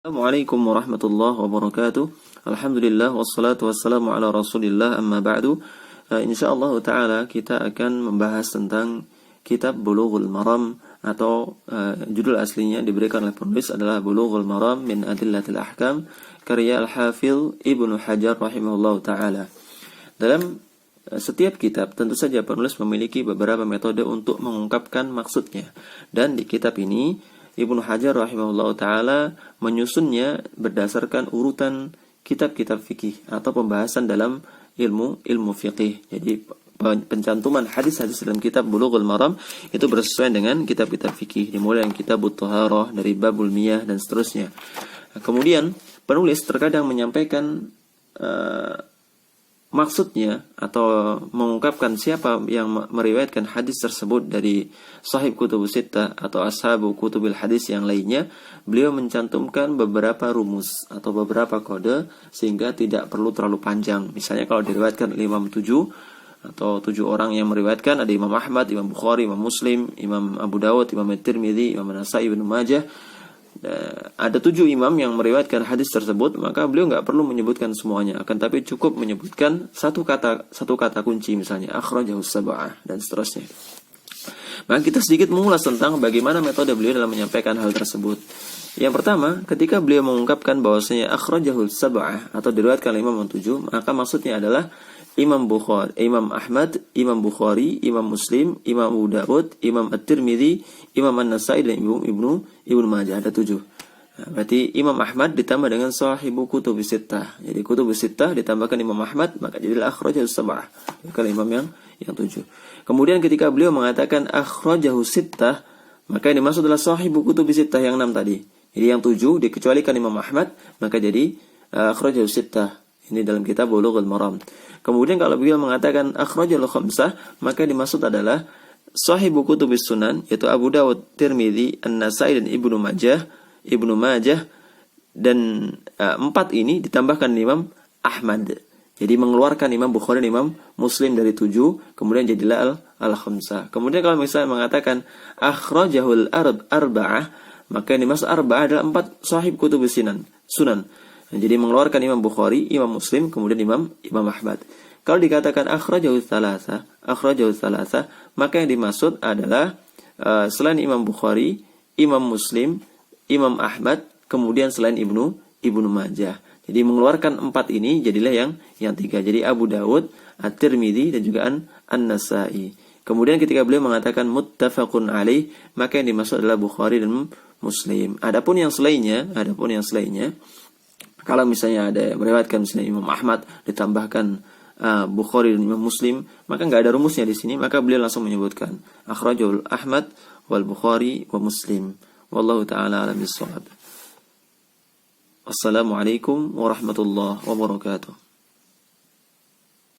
Assalamualaikum warahmatullahi wabarakatuh. Alhamdulillah wassalatu wassalamu ala Rasulillah amma ba'du. Insyaallah taala kita akan membahas tentang kitab Bulughul Maram atau judul aslinya diberikan oleh penulis adalah Bulughul Maram min Adillatil Ahkam karya Al-Hafidz Ibnu Hajar rahimahullahu taala. Dalam setiap kitab tentu saja penulis memiliki beberapa metode untuk mengungkapkan maksudnya, dan di kitab ini Ibnu Hajar rahimahullah ta'ala menyusunnya berdasarkan urutan kitab-kitab fikih atau pembahasan dalam ilmu fikih. Jadi pencantuman hadis-hadis dalam kitab Bulughul Maram itu bersesuaian dengan kitab-kitab fikih, dimulai dengan kitab Thaharah, dari babul miyah dan seterusnya. Kemudian penulis terkadang menyampaikan maksudnya atau mengungkapkan siapa yang meriwayatkan hadis tersebut dari sahib kutubus sittah atau ashabu kutubil hadis yang lainnya. Beliau mencantumkan beberapa rumus atau beberapa kode sehingga tidak perlu terlalu panjang. Misalnya kalau diriwayatkan Imam 7 atau 7 orang yang meriwayatkan, ada Imam Ahmad, Imam Bukhari, Imam Muslim, Imam Abu Dawud, Imam At-Tirmidzi, Imam An-Nasa'i, Ibnu Majah. Ada 7 imam yang meriwayatkan hadis tersebut, maka beliau nggak perlu menyebutkan semuanya, akan tapi cukup menyebutkan satu kata kunci, misalnya akhrajahus sab'ah dan seterusnya. Maka kita sedikit mengulas tentang bagaimana metode beliau dalam menyampaikan hal tersebut. Yang pertama, ketika beliau mengungkapkan bahwasanya akhrajahus sab'ah atau diriwayatkan oleh Imam 7, maka maksudnya adalah Imam Bukhari, Imam Ahmad, Imam Bukhari, Imam Muslim, Imam Abu Dawud, Imam At-Tirmidzi, Imam An-Nasa'i dan Ibnu Majah. Ada 7. Nah, berarti Imam Ahmad ditambah dengan sahibu kutubus sittah. Jadi kutubus sittah ditambahkan Imam Ahmad, maka jadilah akhrajahus sab'ah. Bukan imam yang 7. Kemudian ketika beliau mengatakan akhrajahus sittah, maka yang dimaksud adalah sahibu kutubus sittah yang 6 tadi. Jadi yang 7 dikecualikan Imam Ahmad, maka jadi akhrajahus sittah. Ini dalam kitab Bulughul Maram. Kemudian kalau beliau mengatakan akhrajal khamsah, maka dimaksud adalah sahibu kutubus sunan, yaitu Abu Dawud, Tirmidzi, An-Nasa'i dan Ibnu Majah, dan 4 ini ditambahkan Imam Ahmad. Jadi mengeluarkan Imam Bukhari dan Imam Muslim dari 7, kemudian jadilah al-khamsah. Kemudian kalau misalnya mengatakan akhrajahul arba'ah, maka yang dimaksud arba'ah adalah 4 sahib kutubus sunan. Jadi mengeluarkan Imam Bukhari, Imam Muslim, kemudian Imam Ahmad. Kalau dikatakan akhrajahus thalatha, maka yang dimaksud adalah selain Imam Bukhari, Imam Muslim, Imam Ahmad, kemudian selain Ibnu Majah. Jadi mengeluarkan 4 ini jadilah yang 3. Jadi Abu Dawud, At-Tirmidzi dan juga An-Nasa'i. Kemudian ketika beliau mengatakan muttafaqun alaih, maka yang dimaksud adalah Bukhari dan Muslim. Adapun yang selainnya, kalau misalnya ada meriwayatkan misalnya Imam Ahmad ditambahkan Bukhari dan Imam Muslim, maka nggak ada rumusnya di sini, maka beliau langsung menyebutkan akhrajul Ahmad wal Bukhari wa Muslim. Wallahu taala a'lam bissawab. Wassalamualaikum warahmatullahi wabarakatuh.